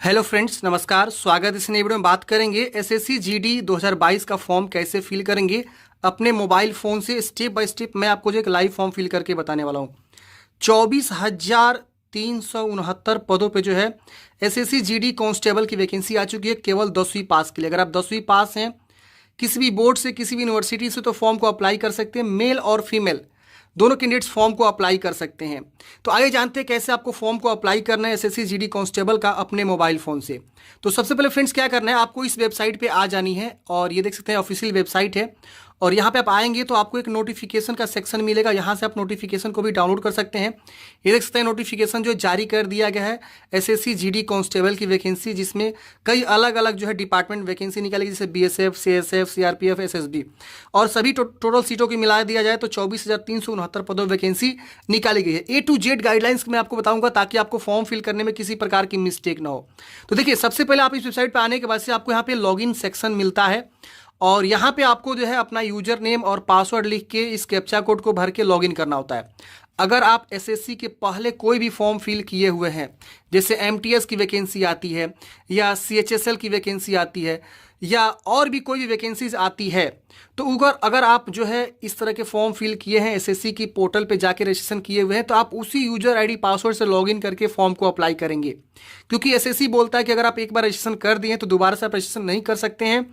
Hello friends, नमस्कार। स्वागत है। इस नई वीडियो में बात करेंगे एसएससी जीडी 2022 का फॉर्म कैसे फिल करेंगे अपने मोबाइल फ़ोन से। स्टेप बाय स्टेप मैं आपको जो एक लाइव फॉर्म फिल करके बताने वाला हूँ। 24,369 पदों पे जो है एसएससी जीडी कांस्टेबल की वैकेंसी आ चुकी है, केवल 10वीं पास के लिए। अगर आप 10वीं पास हैं किसी भी बोर्ड से, किसी भी यूनिवर्सिटी से, तो फॉर्म को अप्लाई कर सकते हैं। मेल और फीमेल दोनों कैंडिडेट्स फॉर्म को अप्लाई कर सकते हैं। तो आइए जानते हैं कैसे आपको फॉर्म को अप्लाई करना है एसएससी जीडी कांस्टेबल का अपने मोबाइल फ़ोन से। तो सबसे पहले फ्रेंड्स क्या करना है, आपको इस वेबसाइट पे आ जानी है और ये देख सकते हैं ऑफिशियल वेबसाइट है। और यहाँ पे आप आएंगे तो आपको एक नोटिफिकेशन का सेक्शन मिलेगा, यहाँ से आप नोटिफिकेशन को भी डाउनलोड कर सकते हैं। ये देख सकते हैं नोटिफिकेशन जो जारी कर दिया गया है एसएससी जीडी कांस्टेबल की वैकेंसी, जिसमें कई अलग अलग जो है डिपार्टमेंट वैकेंसी निकालेगी, जैसे बीएसएफ, सीएसएफ, सीआरपीएफ, एसएसबी, और सभी टोटल सीटों की मिला दिया जाए तो 24,369 पदों वैकेंसी निकाली गई है। ए टू जेड गाइडलाइंस मैं आपको बताऊंगा ताकि आपको फॉर्म फिल करने में किसी प्रकार की मिस्टेक ना हो। तो देखिए, सबसे पहले आप इस वेबसाइट पर आने के बाद से आपको यहाँ पे लॉगिन सेक्शन मिलता है और यहाँ पे आपको जो है अपना यूजर नेम और पासवर्ड लिख के इस कैप्चा कोड को भर के लॉगिन करना होता है। अगर आप एसएससी के पहले कोई भी फॉर्म फिल किए हुए हैं, जैसे एमटीएस की वैकेंसी आती है या सीएचएसएल की वैकेंसी आती है या और भी कोई भी वैकेंसीज आती है, तो अगर आप जो है इस तरह के फॉर्म फिल किए हैं, एसएससी की पोर्टल पे जाके रजिस्ट्रेशन किए हुए हैं, तो आप उसी यूजर आईडी पासवर्ड से लॉगिन करके फॉर्म को अप्लाई करेंगे। क्योंकि एसएससी बोलता है कि अगर आप एक बार रजिस्ट्रेशन कर दिए तो दोबारा से आप रजिस्ट्रेशन नहीं कर सकते हैं,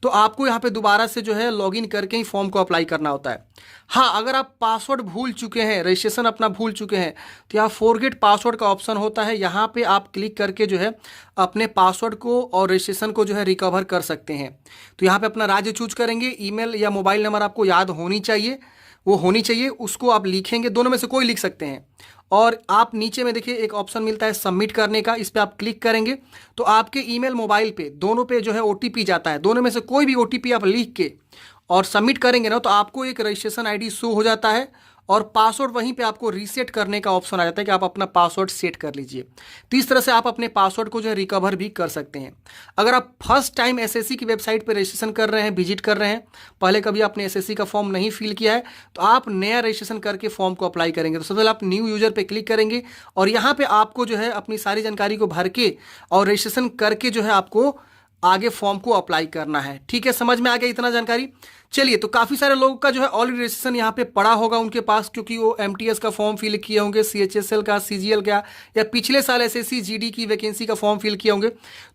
तो आपको यहाँ पे दोबारा से जो है लॉगिन करके ही फॉर्म को अप्लाई करना होता है। हाँ, अगर आप पासवर्ड भूल चुके हैं, रजिस्ट्रेशन अपना भूल चुके हैं, तो यहाँ फॉरगेट पासवर्ड का ऑप्शन होता है, यहाँ पे आप क्लिक करके जो है अपने पासवर्ड को और रजिस्ट्रेशन को जो है रिकवर कर सकते हैं। तो यहाँ पे अपना राज्य चूज करेंगे, ईमेल या मोबाइल नंबर आपको याद होनी चाहिए, वो होनी चाहिए, उसको आप लिखेंगे, दोनों में से कोई लिख सकते हैं। और आप नीचे में देखिए एक ऑप्शन मिलता है सबमिट करने का, इस पर आप क्लिक करेंगे तो आपके ईमेल मोबाइल पे दोनों पे जो है ओटीपी जाता है। दोनों में से कोई भी ओटीपी आप लिख के और सबमिट करेंगे ना, तो आपको एक रजिस्ट्रेशन आईडी शो हो जाता है और पासवर्ड वहीं पे आपको रीसेट करने का ऑप्शन आ जाता है कि आप अपना पासवर्ड सेट कर लीजिए। तो इस तरह से आप अपने पासवर्ड को जो है रिकवर भी कर सकते हैं। अगर आप फर्स्ट टाइम एसएससी की वेबसाइट पर रजिस्ट्रेशन कर रहे हैं, विजिट कर रहे हैं, पहले कभी आपने एसएससी का फॉर्म नहीं फिल किया है, तो आप नया रजिस्ट्रेशन करके फॉर्म को अप्लाई करेंगे। तो सबसे पहले आप न्यू यूजर पर क्लिक करेंगे और यहाँ पर आपको जो है अपनी सारी जानकारी को भर के और रजिस्ट्रेशन करके जो है आपको आगे फॉर्म को अप्लाई करना है। ठीक है, समझ में आ गया इतना जानकारी। चलिए, तो काफ़ी सारे लोगों का जो है ऑलरेडी रजिस्ट्रेशन यहाँ पे पड़ा होगा उनके पास, क्योंकि वो एमटीएस का फॉर्म फिल किए होंगे, सीएचएसएल का, सीजीएल का, या पिछले साल एसएससी जीडी की वैकेंसी का फॉर्म फिल किए होंगे।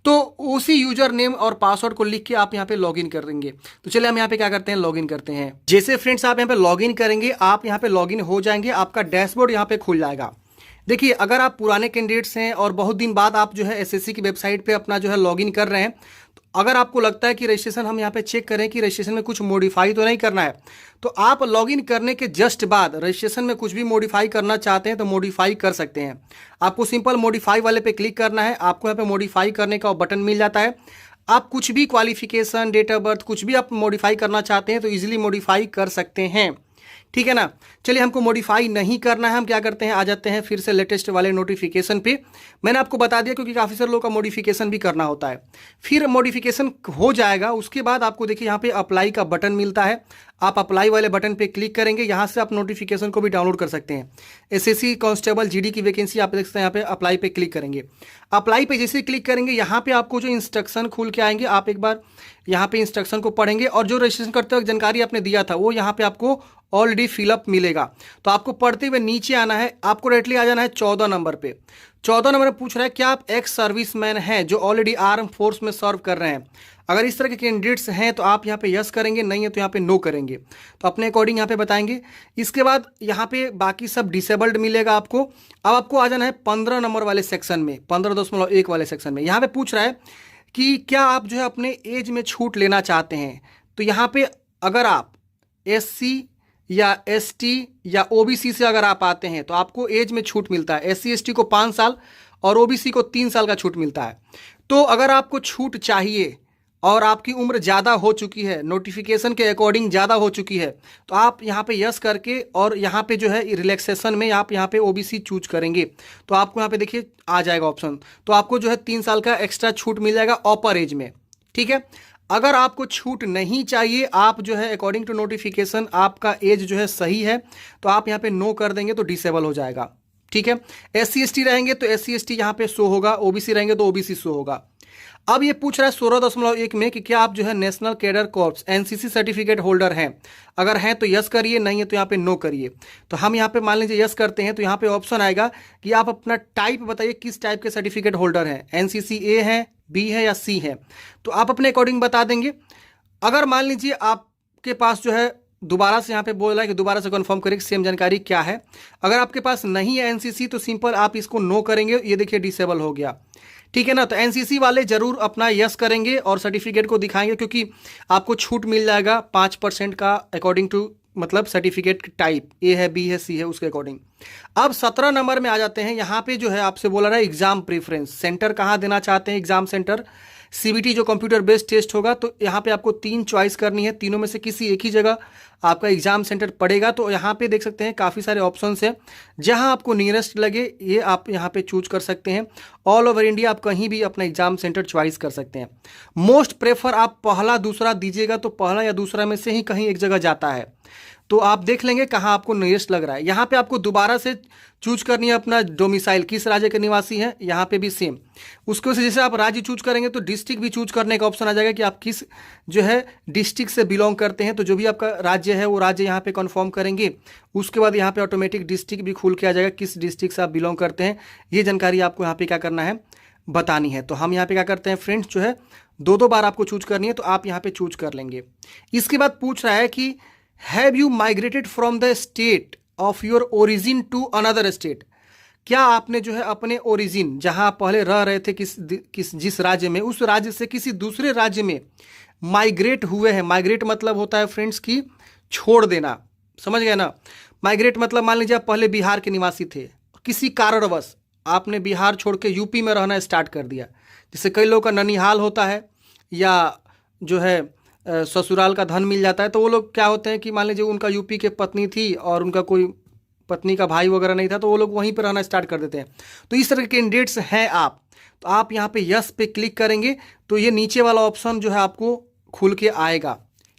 तो उसी यूजर नेम और पासवर्ड को लिख के आप यहाँ पे लॉगिन कर देंगे। तो चलिए हम यहाँ पे क्या करते हैं, लॉगिन करते हैं। जैसे फ्रेंड्स आप यहाँ पे लॉगिन करेंगे, आप यहाँ पे लॉगिन हो जाएंगे, आपका डैशबोर्ड यहाँ पे खुल जाएगा। देखिए, अगर आप पुराने कैंडिडेट्स हैं और बहुत दिन बाद आप जो है एसएससी की वेबसाइट पे अपना जो है लॉगिन कर रहे हैं, तो अगर आपको लगता है कि रजिस्ट्रेशन, हम यहाँ पे चेक करें कि रजिस्ट्रेशन में कुछ मॉडिफाई तो नहीं करना है, तो आप लॉगिन करने के जस्ट बाद रजिस्ट्रेशन में कुछ भी मॉडिफाई करना चाहते हैं तो मॉडिफाई कर सकते हैं। आपको सिंपल मॉडिफाई वाले पे क्लिक करना है, आपको यहाँ पे मॉडिफाई करने का बटन मिल जाता है। आप कुछ भी क्वालिफिकेशन, डेट ऑफ बर्थ, कुछ भी आप मॉडिफाई करना चाहते हैं तो ईजिली मॉडिफाई कर सकते हैं। ठीक है ना। चलिए, हमको मॉडिफाई नहीं करना है, हम क्या करते हैं, आ जाते हैं फिर से लेटेस्ट वाले नोटिफिकेशन पे। मैंने आपको बता दिया क्योंकि काफ़ी सारे लोगों का मॉडिफिकेशन भी करना होता है। फिर मॉडिफिकेशन हो जाएगा, उसके बाद आपको देखिए यहाँ पे अप्लाई का बटन मिलता है, आप अप्लाई वाले बटन पे क्लिक करेंगे, यहाँ से आप नोटिफिकेशन को भी डाउनलोड कर सकते हैं। एसएससी कांस्टेबल जीडी की वैकेंसी आप देख सकते हैं, यहाँ पे अप्लाई पे क्लिक करेंगे। अप्लाई पे जैसे क्लिक करेंगे, यहाँ पे आपको जो इंस्ट्रक्शन खुल के आएंगे, आप एक बार यहाँ पे इंस्ट्रक्शन को पढ़ेंगे और जो रजिस्ट्रेशन करते वक्त जानकारी आपने दिया था वो यहाँ पे आपको ऑलरेडी फिलअप मिलेगा। तो आपको पढ़ते हुए नीचे आना है, आपको डायरेक्टली आ जाना है 14 नंबर पे। 14 नंबर में पूछ रहा है क्या आप एक्स सर्विसमैन हैं जो ऑलरेडी आर्म फोर्स में सर्व कर रहे हैं। अगर इस तरह के कैंडिडेट्स हैं तो आप यहाँ पे यस करेंगे, नहीं है तो यहाँ पे नो करेंगे। तो अपने अकॉर्डिंग यहाँ पे बताएंगे। इसके बाद यहाँ पे बाकी सब डिसेबल्ड मिलेगा आपको। अब आपको आ जाना है 15 नंबर वाले सेक्शन में, 15.1 वाले सेक्शन में। यहाँ पे पूछ रहा है कि क्या आप जो है अपने एज में छूट लेना चाहते हैं। तो यहाँ पे अगर आप एससी या एसटी या ओबीसी से अगर आप आते हैं तो आपको एज में छूट मिलता है। एससी एसटी को 5 साल और ओबीसी को 3 साल का छूट मिलता है। तो अगर आपको छूट चाहिए और आपकी उम्र ज़्यादा हो चुकी है, नोटिफिकेशन के अकॉर्डिंग ज़्यादा हो चुकी है, तो आप यहाँ पे यस करके और यहाँ पे जो है रिलैक्सेशन में आप यहाँ पे ओबीसी चूज करेंगे तो आपको यहाँ पे देखिए आ जाएगा ऑप्शन। तो आपको जो है 3 साल का एक्स्ट्रा छूट मिल जाएगा अपर एज में। ठीक है। अगर आपको छूट नहीं चाहिए, आप जो है अकॉर्डिंग टू नोटिफिकेशन आपका एज जो है सही है, तो आप यहाँ पे नो कर देंगे तो डिसेबल हो जाएगा। ठीक है। SC/ST रहेंगे तो SC/ST यहाँ पे शो होगा, OBC रहेंगे तो OBC शो होगा। अब ये पूछ रहा है 16.1 में कि क्या आप जो है national cadre corps NCC certificate holder हैं। अगर हैं तो यस करिए, नहीं है तो यहाँ पे नो करिए। तो हम यहाँ पे मान लीजिए यस करते हैं तो यहाँ पे ऑप्शन आएगा कि आप अपना टाइप बताइए, किस टाइप के सर्टिफिकेट होल्डर हैं, NCC A है, B है या C है। तो आप अपने अकॉर्डिंग बता देंगे। अगर मान लीजिए आपके पास जो है दोबारा से यहाँ पे बोल रहा है कि दोबारा से कंफर्म करें सेम जानकारी क्या है। अगर आपके पास नहीं है NCC तो सिंपल आप इसको नो करेंगे, ये देखिए डिसेबल हो गया, ठीक है ना। तो NCC वाले जरूर अपना यस करेंगे और सर्टिफिकेट को दिखाएंगे, क्योंकि आपको छूट मिल जाएगा 5% का अकॉर्डिंग टू मतलब सर्टिफिकेट टाइप A है, B है, C है, उसके अकॉर्डिंग। अब 17 नंबर में आ जाते हैं। यहाँ पे जो है आपसे बोला रहा है एग्जाम प्रेफरेंस, सेंटर कहाँ देना चाहते हैं, एग्जाम सेंटर CBT जो कंप्यूटर बेस्ड टेस्ट होगा। तो यहाँ पे आपको 3 चॉइस करनी है, तीनों में से किसी एक ही जगह आपका एग्जाम सेंटर पड़ेगा। तो यहाँ पे देख सकते हैं काफ़ी सारे ऑप्शंस हैं, जहाँ आपको नियरेस्ट लगे ये आप यहाँ पे चूज कर सकते हैं। ऑल ओवर इंडिया आप कहीं भी अपना एग्जाम सेंटर चॉइस कर सकते हैं। मोस्ट प्रेफर आप पहला दूसरा दीजिएगा तो पहला या दूसरा में से ही कहीं एक जगह जाता है, तो आप देख लेंगे कहाँ आपको नियरेस्ट लग रहा है। यहाँ पे आपको दोबारा से चूज करनी है अपना डोमिसाइल, किस राज्य के निवासी हैं, यहाँ पे भी सेम। उसको से जैसे आप राज्य चूज करेंगे तो डिस्ट्रिक्ट भी चूज करने का ऑप्शन आ जाएगा कि आप किस जो है डिस्ट्रिक्ट से बिलोंग करते हैं। तो जो भी आपका राज्य है वो राज्य यहाँ पे कंफर्म करेंगे। उसके बाद यहाँ पे ऑटोमेटिक डिस्ट्रिक्ट भी खुल के आ जाएगा, किस डिस्ट्रिक्ट से आप बिलोंग करते हैं। ये जानकारी आपको यहाँ पे क्या करना है, बतानी है। तो हम यहाँ पे क्या करते हैं फ्रेंड्स, जो है 2-2 बार आपको चूज करनी है, तो आप यहाँ पे चूज कर लेंगे। इसके बाद पूछ रहा है कि have you migrated from the state of your origin to another state. क्या आपने जो है अपने ओरिजिन, जहां आप पहले रह रहे थे जिस राज्य में, उस राज्य से किसी दूसरे राज्य में माइग्रेट हुए हैं। माइग्रेट मतलब होता है फ्रेंड्स की छोड़ देना, समझ गए ना। माइग्रेट मतलब मान लीजिए आप पहले बिहार के निवासी थे, किसी कारणवश आपने बिहार छोड़ के यूपी में रहना स्टार्ट कर दिया। जैसे कई लोगों का ननिहाल होता है या जो है ससुराल का धन मिल जाता है, तो वो लोग क्या होते हैं कि मान लीजिए उनका यूपी के पत्नी थी और उनका कोई पत्नी का भाई वगैरह नहीं था, तो वो लोग वहीं पर रहना स्टार्ट कर देते हैं। तो इस तरह के कैंडिडेट्स हैं आप, तो आप यहाँ पे यस पे क्लिक करेंगे तो ये नीचे वाला ऑप्शन जो है आपको खुल के आएगा,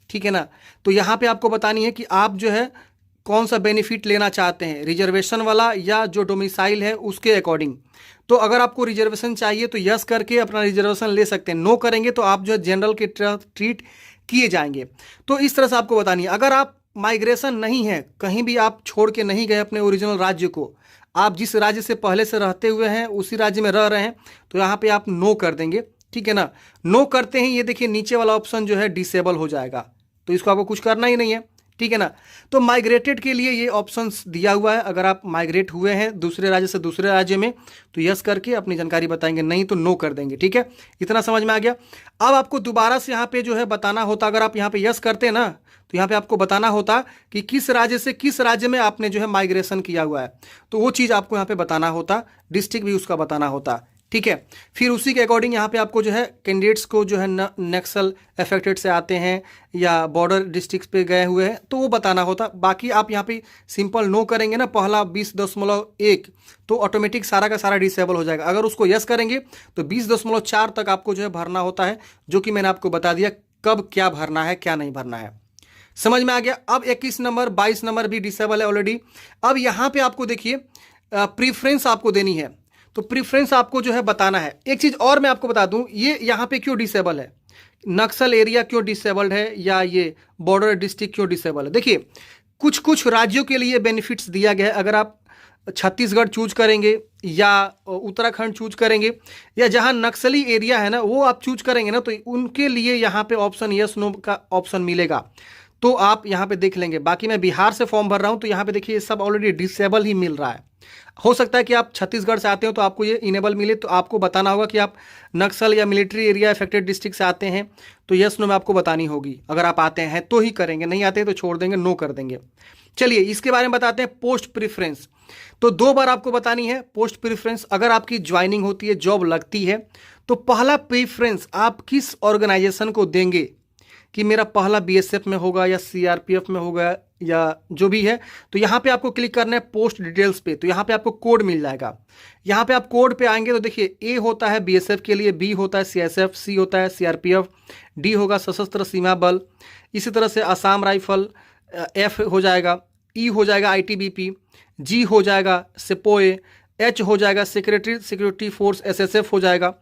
ठीक है ना। तो यहाँ पे आपको बतानी है कि आप जो है कौन सा बेनिफिट लेना चाहते हैं, रिजर्वेशन वाला या जो डोमिसाइल है उसके अकॉर्डिंग। तो अगर आपको रिजर्वेशन चाहिए तो यस करके अपना रिजर्वेशन ले सकते हैं, नो करेंगे तो आप जो है जनरल के ट्रीट किए जाएंगे। तो इस तरह से आपको बतानी है। अगर आप माइग्रेशन नहीं है, कहीं भी आप छोड़ के नहीं गए अपने ओरिजिनल राज्य को, आप जिस राज्य से पहले से रहते हुए हैं उसी राज्य में रह रहे हैं, तो यहाँ पे आप नो कर देंगे, ठीक है ना। नो करते ही ये देखिए नीचे वाला ऑप्शन जो है डिसेबल हो जाएगा, तो इसको आपको कुछ करना ही नहीं है, ठीक है ना। तो माइग्रेटेड के लिए ये ऑप्शंस दिया हुआ है। अगर आप माइग्रेट हुए हैं दूसरे राज्य से दूसरे राज्य में तो यस करके अपनी जानकारी बताएंगे, नहीं तो नो कर देंगे, ठीक है। इतना समझ में आ गया। अब आपको दोबारा से यहाँ पे जो है बताना होता, अगर आप यहाँ पे यस करते हैं ना तो यहाँ पे आपको बताना होता कि किस राज्य से किस राज्य में आपने जो है माइग्रेशन किया हुआ है, तो वो चीज़ आपको यहाँ पे बताना होता, डिस्ट्रिक्ट भी उसका बताना होता, ठीक है। फिर उसी के अकॉर्डिंग यहाँ पे आपको जो है कैंडिडेट्स को जो है नक्सल अफेक्टेड से आते हैं या बॉर्डर डिस्ट्रिक्ट पे गए हुए हैं तो वो बताना होता। बाकी आप यहाँ पे सिंपल नो करेंगे ना पहला 20.1 तो ऑटोमेटिक सारा का सारा डिसेबल हो जाएगा। अगर उसको यस करेंगे तो 20.4 तक आपको जो है भरना होता है, जो कि मैंने आपको बता दिया कब क्या भरना है क्या नहीं भरना है। समझ में आ गया। अब 21 नंबर 22 नंबर भी डिसेबल है ऑलरेडी। अब यहाँ पे आपको देखिए प्रीफ्रेंस आपको देनी है, तो प्रीफ्रेंस आपको जो है बताना है। एक चीज़ और मैं आपको बता दूं, ये यहाँ पे क्यों डिसेबल है, नक्सल एरिया क्यों डिसेबल्ड है या ये बॉर्डर डिस्ट्रिक्ट क्यों डिसेबल है। देखिए कुछ कुछ राज्यों के लिए बेनिफिट्स दिया गया है। अगर आप छत्तीसगढ़ चूज करेंगे या उत्तराखंड चूज करेंगे या जहाँ नक्सली एरिया है ना वो आप चूज करेंगे ना, तो उनके लिए यहाँ पे ऑप्शन यस नो का ऑप्शन मिलेगा, तो आप यहाँ पे देख लेंगे। बाकी मैं बिहार से फॉर्म भर रहा हूँ तो यहाँ पे देखिए सब ऑलरेडी डिसेबल ही मिल रहा है। हो सकता है कि आप छत्तीसगढ़ से आते हो तो आपको ये इनेबल मिले, तो आपको बताना होगा कि आप नक्सल या मिलिट्री एरिया अफेक्टेड डिस्ट्रिक्ट से आते हैं, तो यस नो में आपको बतानी होगी। अगर आप आते हैं तो ही करेंगे, नहीं आते हैं तो छोड़ देंगे, नो कर देंगे। चलिए इसके बारे में बताते हैं पोस्ट प्रेफरेंस। तो 2 बार आपको बतानी है पोस्ट प्रेफरेंस। अगर आपकी ज्वाइनिंग होती है, जॉब लगती है, तो पहला प्रेफरेंस आप किस ऑर्गेनाइजेशन को देंगे कि मेरा पहला BSF में होगा या CRPF में होगा या जो भी है। तो यहाँ पे आपको क्लिक करना है पोस्ट डिटेल्स पे, तो यहाँ पे आपको कोड मिल जाएगा। यहाँ पे आप कोड पे आएंगे तो देखिए A होता है BSF के लिए, B होता है CSF, C होता है CRPF, D होगा सशस्त्र सीमा बल, इसी तरह से असम राइफल, F हो जाएगा, E हो जाएगा ITBP, जी हो जाएगा सिपोए, एच हो जाएगा सेक्रेटरी सिक्योरिटी फोर्स एसएसएफ हो जाएगा।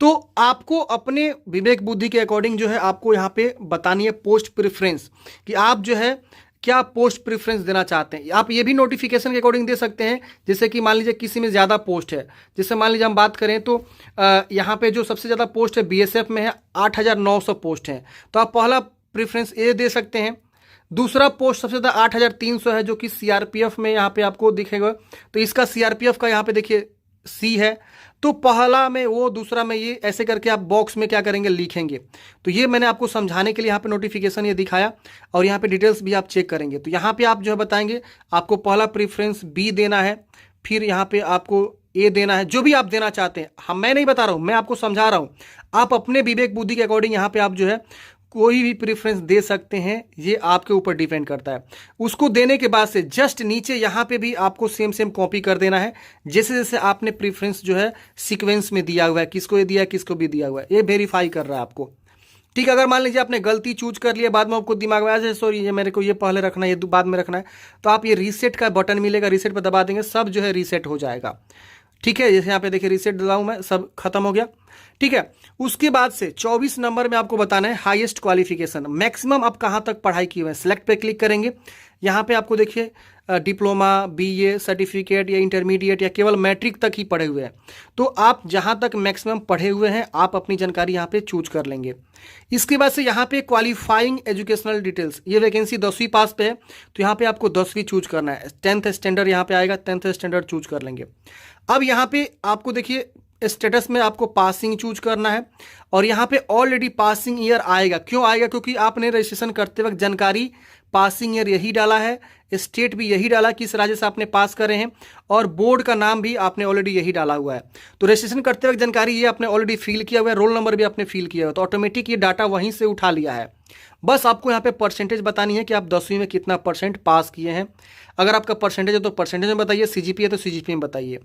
तो आपको अपने विवेक बुद्धि के अकॉर्डिंग जो है आपको यहाँ पे बतानी है पोस्ट प्रेफरेंस, कि आप जो है क्या पोस्ट प्रेफरेंस देना चाहते हैं। आप ये भी नोटिफिकेशन के अकॉर्डिंग दे सकते हैं, जैसे कि मान लीजिए किसी में ज़्यादा पोस्ट है, जैसे मान लीजिए हम बात करें तो यहाँ पे जो सबसे ज़्यादा पोस्ट है बीएसएफ में है, 8,900 पोस्ट हैं, तो आप पहला प्रेफरेंस ए दे सकते हैं। दूसरा पोस्ट सबसे ज़्यादा 8,300 है जो कि सीआरपीएफ में यहाँ पे आपको दिखेगा, तो इसका सीआरपीएफ का यहाँ पे देखिए सी है, तो पहला में वो, दूसरा में ये, ऐसे करके आप बॉक्स में क्या करेंगे लिखेंगे। तो ये मैंने आपको समझाने के लिए यहाँ पे नोटिफिकेशन ये दिखाया, और यहाँ पे डिटेल्स भी आप चेक करेंगे। तो यहाँ पे आप जो है बताएंगे आपको पहला प्रेफरेंस बी देना है, फिर यहाँ पे आपको ए देना है, जो भी आप देना चाहते हैं। हम मैं नहीं बता रहा हूँ, मैं आपको समझा रहा हूँ, आप अपने विवेक बुद्धि के अकॉर्डिंग यहाँ पे आप जो है कोई भी प्रेफरेंस दे सकते हैं, ये आपके ऊपर डिपेंड करता है। उसको देने के बाद से जस्ट नीचे यहाँ पे भी आपको सेम सेम कॉपी कर देना है, जैसे जैसे आपने प्रेफरेंस जो है सीक्वेंस में दिया हुआ है, किसको ये दिया है किसको भी दिया हुआ है, ये वेरीफाई कर रहा है आपको। ठीक है, अगर मान लीजिए आपने गलती चूज कर लिया, बाद में आपको दिमाग में आ जाए सॉरी ये मेरे को ये पहले रखना है ये बाद में रखना है, तो आप ये रीसेट का बटन मिलेगा, रीसेट पर दबा देंगे, सब जो है रीसेट हो जाएगा। ठीक है, जैसे यहाँ पे देखिए रीसेट दबाऊं मैं, सब खत्म हो गया। ठीक है, उसके बाद से 24 नंबर में आपको बताना है हाईएस्ट क्वालिफिकेशन, मैक्सिमम आप कहाँ तक पढ़ाई की हुई है। सिलेक्ट पे क्लिक करेंगे, यहाँ पे आपको देखिए डिप्लोमा, बीए, सर्टिफिकेट या इंटरमीडिएट या केवल मैट्रिक तक ही पढ़े हुए हैं, तो आप जहाँ तक मैक्सिमम पढ़े हुए हैं आप अपनी जानकारी यहाँ पे चूज कर लेंगे। इसके बाद से यहाँ पे क्वालिफाइंग एजुकेशनल डिटेल्स, ये वैकेंसी 10वीं पास पे है, तो यहाँ पे आपको 10वीं चूज करना है। 10th स्टैंडर्ड यहाँ पे आएगा, 10th स्टैंडर्ड चूज कर लेंगे। अब यहाँ पे आपको देखिए स्टेटस में आपको पासिंग चूज करना है, और यहाँ पे ऑलरेडी पासिंग ईयर आएगा। क्यों आएगा? क्योंकि आपने रजिस्ट्रेशन करते वक्त जानकारी पासिंग ईयर यही डाला है, स्टेट भी यही डाला किस राज्य से आपने पास करे हैं, और बोर्ड का नाम भी आपने ऑलरेडी यही डाला हुआ है। तो रजिस्ट्रेशन करते वक्त जानकारी ये आपने ऑलरेडी फिल किया हुआ है, रोल नंबर भी आपने फिल किया हुआ है, तो ऑटोमेटिक ये डाटा वहीं से उठा लिया है। बस आपको यहाँ पे परसेंटेज बतानी है कि आप 10वीं में कितना % पास किए हैं। अगर आपका परसेंटेज है तो परसेंटेज में बताइए, सीजीपी है तो सीजीपी में बताइए।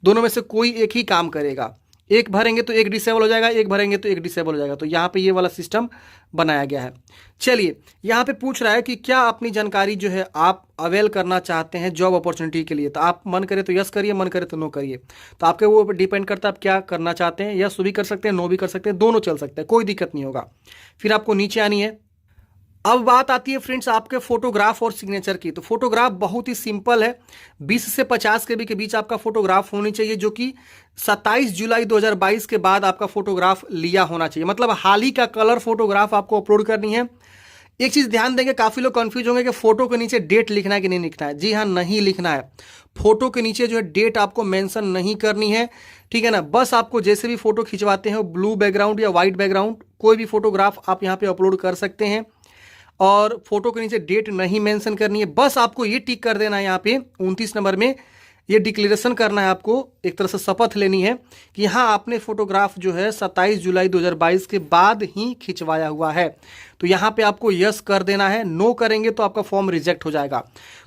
दोनों में से कोई एक ही काम करेगा, एक भरेंगे तो एक डिसेबल हो जाएगा, एक भरेंगे तो एक डिसेबल हो जाएगा। तो यहाँ पे ये वाला सिस्टम बनाया गया है। चलिए, यहाँ पे पूछ रहा है कि क्या अपनी जानकारी जो है आप अवेल करना चाहते हैं जॉब अपॉर्चुनिटी के लिए, तो आप मन करे तो यस करिए, मन करे तो नो करिए। तो आपके वो डिपेंड करता है आप क्या करना चाहते हैं, यस भी कर सकते हैं, नो भी कर सकते हैं, दोनों चल सकते हैं, कोई दिक्कत नहीं होगा। फिर आपको नीचे आनी है। अब बात आती है फ्रेंड्स आपके फोटोग्राफ और सिग्नेचर की। तो फोटोग्राफ बहुत ही सिंपल है, 20 से 50 KB के बीच आपका फोटोग्राफ होनी चाहिए, जो कि 27 जुलाई 2022 के बाद आपका फोटोग्राफ लिया होना चाहिए। मतलब हाल ही का कलर फोटोग्राफ आपको अपलोड करनी है। एक चीज़ ध्यान देंगे, काफ़ी लोग कंफ्यूज होंगे कि फोटो के नीचे डेट लिखना है कि नहीं लिखना है। जी हाँ, नहीं लिखना है। फोटो के नीचे जो है डेट आपको मेंशन नहीं करनी है, ठीक है ना। बस आपको जैसे भी फोटो खिंचवाते हैं, ब्लू बैकग्राउंड या वाइट बैकग्राउंड, कोई भी फोटोग्राफ आप यहाँ पे अपलोड कर सकते हैं, और फोटो के नीचे डेट नहीं मेंशन करनी है। बस आपको ये टिक कर देना है यहाँ पे 29 नंबर में, ये डिक्लेरेशन करना है आपको, एक तरह से शपथ लेनी है कि हाँ आपने फोटोग्राफ जो है 27 जुलाई 2022 के बाद ही खिंचवाया हुआ है। तो यहाँ पे आपको यस कर देना है, नो करेंगे तो आपका फॉर्म रिजेक्ट हो जाएगा।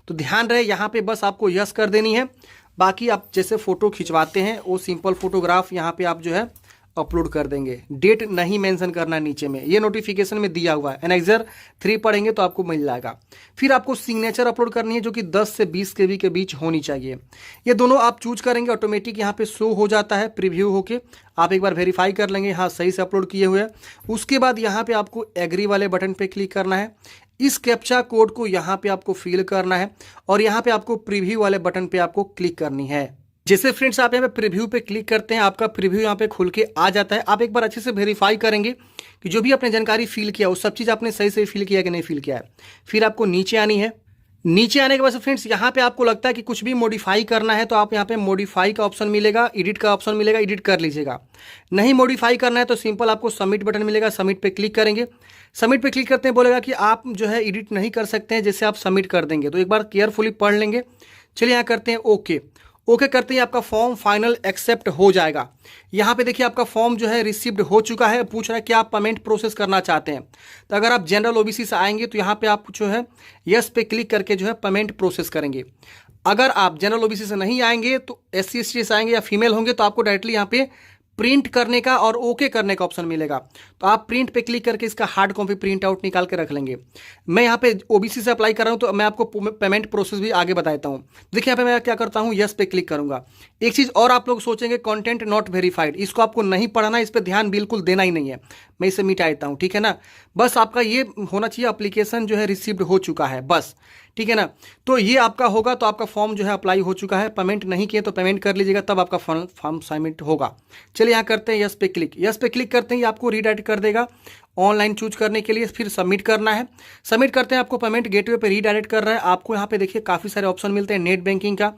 तो ध्यान रहे, यहाँ पे बस आपको यस कर देनी है। बाकी आप जैसे फोटो खिंचवाते हैं वो सिंपल फोटोग्राफ यहाँ पे आप जो है अपलोड कर देंगे, डेट नहीं मेंशन करना नीचे में, ये नोटिफिकेशन में दिया हुआ है। एनेक्सर 3 पढ़ेंगे तो आपको मिल जाएगा। फिर आपको सिग्नेचर अपलोड करनी है, जो कि 10 से 20 KB के बीच होनी चाहिए। ये दोनों आप चूज करेंगे, ऑटोमेटिक यहाँ पे शो हो जाता है प्रीव्यू होके। आप एक बार वेरीफाई कर लेंगे हाँ सही से अपलोड किए हुए हैं। उसके बाद यहाँ पे आपको एग्री वाले बटन पे क्लिक करना है, इस कैप्चा कोड को यहाँ पे आपको फिल करना है, और यहाँ पे आपको प्रीव्यू वाले बटन पे आपको क्लिक करनी है। जैसे फ्रेंड्स आप यहाँ पे प्रीव्यू पे क्लिक करते हैं, आपका प्रीव्यू यहाँ पे खुल के आ जाता है। आप एक बार अच्छे से वेरीफाई करेंगे कि जो भी आपने जानकारी फिल किया वो सब चीज़ आपने सही से फिल किया कि नहीं फिल किया है। फिर आपको नीचे आनी है। नीचे आने के बाद फ्रेंड्स यहाँ पे आपको लगता है कि कुछ भी मॉडिफाई करना है, तो आप यहाँ पे मॉडिफाई का ऑप्शन मिलेगा, एडिट का ऑप्शन मिलेगा, एडिट कर लीजिएगा। नहीं मॉडिफाई करना है तो सिंपल आपको सबमिट बटन मिलेगा, सबमिट पे क्लिक करेंगे। सबमिट पे क्लिक करते हैं बोलेगा कि आप जो है एडिट नहीं कर सकते हैं, जैसे आप सबमिट कर देंगे। तो एक बार केयरफुली पढ़ लेंगे। चलिए यहाँ करते हैं ओके। ओके करते ही आपका फॉर्म फाइनल एक्सेप्ट हो जाएगा। यहाँ पे देखिए आपका फॉर्म जो है रिसीव्ड हो चुका है। पूछ रहा है कि आप पेमेंट प्रोसेस करना चाहते हैं, तो अगर आप जनरल ओबीसी से आएंगे तो यहाँ पे आप जो है यस पे क्लिक करके जो है पेमेंट प्रोसेस करेंगे। अगर आप जनरल ओबीसी से नहीं आएंगे तो SC ST से आएंगे या फीमेल होंगे तो आपको डायरेक्टली यहाँ पे प्रिंट करने का और ओके करने का ऑप्शन मिलेगा। तो आप प्रिंट पे क्लिक करके इसका हार्ड कॉपी प्रिंट आउट निकाल के रख लेंगे। मैं यहाँ पे ओबीसी से अप्लाई कर रहा हूँ तो मैं आपको पेमेंट प्रोसेस भी आगे बताता हूँ। देखिए यहाँ पे मैं क्या करता हूँ, यस पे क्लिक करूंगा। एक चीज़ और आप लोग सोचेंगे कंटेंट नॉट वेरीफाइड, इसको आपको नहीं पढ़ना, इस पर ध्यान बिल्कुल देना ही नहीं है, मैं इसे मिटा देता हूँ, ठीक है ना। बस आपका ये होना चाहिए एप्लीकेशन जो है रिसीव्ड हो चुका है, बस, ठीक है ना। तो ये आपका होगा तो आपका फॉर्म जो है अप्लाई हो चुका है। पेमेंट नहीं किए तो पेमेंट कर लीजिएगा, तब आपका फॉर्म सबमिट होगा। चलिए यहाँ करते हैं यस पे क्लिक। यस पे क्लिक करते ही आपको रीडायरेक्ट कर देगा ऑनलाइन चूज करने के लिए, फिर सबमिट करना है। सबमिट करते हैं आपको पेमेंट गेटवे पे रीडायरेक्ट कर रहा है। आपको यहाँ पे देखिए काफ़ी सारे ऑप्शन मिलते हैं, नेट बैंकिंग का,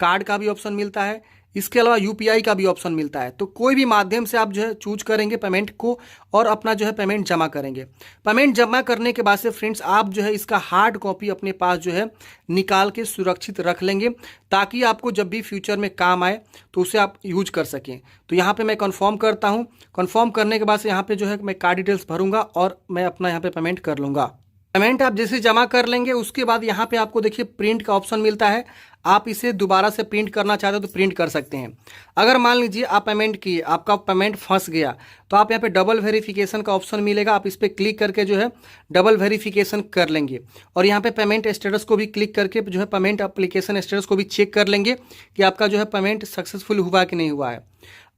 कार्ड का भी ऑप्शन मिलता है, इसके अलावा यूपीआई का भी ऑप्शन मिलता है। तो कोई भी माध्यम से आप जो है चूज करेंगे पेमेंट को और अपना जो है पेमेंट जमा करेंगे। पेमेंट जमा करने के बाद से फ्रेंड्स आप जो है इसका हार्ड कॉपी अपने पास जो है निकाल के सुरक्षित रख लेंगे, ताकि आपको जब भी फ्यूचर में काम आए तो उसे आप यूज कर सकें। तो यहाँ पे मैं कंफर्म करता हूँ। कंफर्म करने के बाद से यहाँ पे जो है मैं कार्ड डिटेल्स भरूंगा और मैं अपना यहाँ पे पेमेंट कर लूँगा। पेमेंट आप जैसे जमा कर लेंगे उसके बाद यहाँ पे आपको देखिए प्रिंट का ऑप्शन मिलता है। आप इसे दोबारा से प्रिंट करना चाहते हो तो प्रिंट कर सकते हैं। अगर मान लीजिए आप पेमेंट किए, आपका पेमेंट फंस गया, तो आप यहाँ पे डबल वेरिफिकेशन का ऑप्शन मिलेगा, आप इस पर क्लिक करके जो है डबल वेरिफिकेशन कर लेंगे। और यहाँ पे पेमेंट स्टेटस को भी क्लिक करके जो है पेमेंट एप्लीकेशन स्टेटस को भी चेक कर लेंगे कि आपका जो है पेमेंट सक्सेसफुल हुआ कि नहीं हुआ है।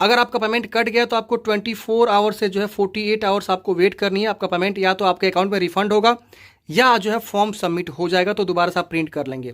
अगर आपका पेमेंट कट गया तो आपको 24 आवर्स से जो है 48 आवर्स आपको वेट करनी है। आपका पेमेंट या तो आपके अकाउंट में रिफंड होगा या जो है फॉर्म सबमिट हो जाएगा, तो दोबारा से आप प्रिंट कर लेंगे।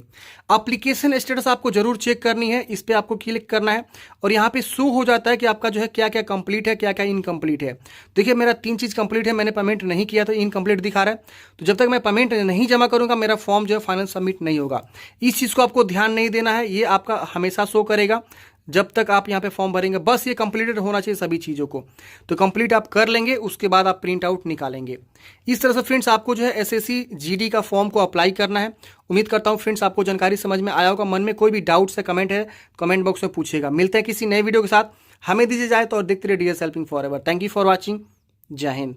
एप्लीकेशन स्टेटस आपको जरूर चेक करनी है, इस पर आपको क्लिक करना है और यहाँ पे शो हो जाता है कि आपका जो है क्या क्या कंप्लीट है, क्या क्या इनकम्प्लीट है। देखिए मेरा 3 चीज़ कंप्लीट है, मैंने पेमेंट नहीं किया तो इनकम्प्लीट दिखा रहा है। तो जब तक मैं पेमेंट नहीं जमा करूँगा मेरा फॉर्म जो है फाइनल सबमिट नहीं होगा। इस चीज़ को आपको ध्यान नहीं देना है, ये आपका हमेशा शो करेगा जब तक आप यहाँ पे फॉर्म भरेंगे। बस ये कंप्लीटेड होना चाहिए सभी चीज़ों को। तो कंप्लीट आप कर लेंगे, उसके बाद आप प्रिंट आउट निकालेंगे। इस तरह से फ्रेंड्स आपको जो है एसएससी जीडी का फॉर्म को अप्लाई करना है। उम्मीद करता हूँ फ्रेंड्स आपको जानकारी समझ में आया होगा। मन में कोई भी डाउट्स है कमेंट है कमेंट बॉक्स में पूछेगा। मिलते हैं किसी नए वीडियो के साथ, हमें दीजिए जाए तो और देखते रहिए DS helping for ever. Thank you for watching. जय हिंद।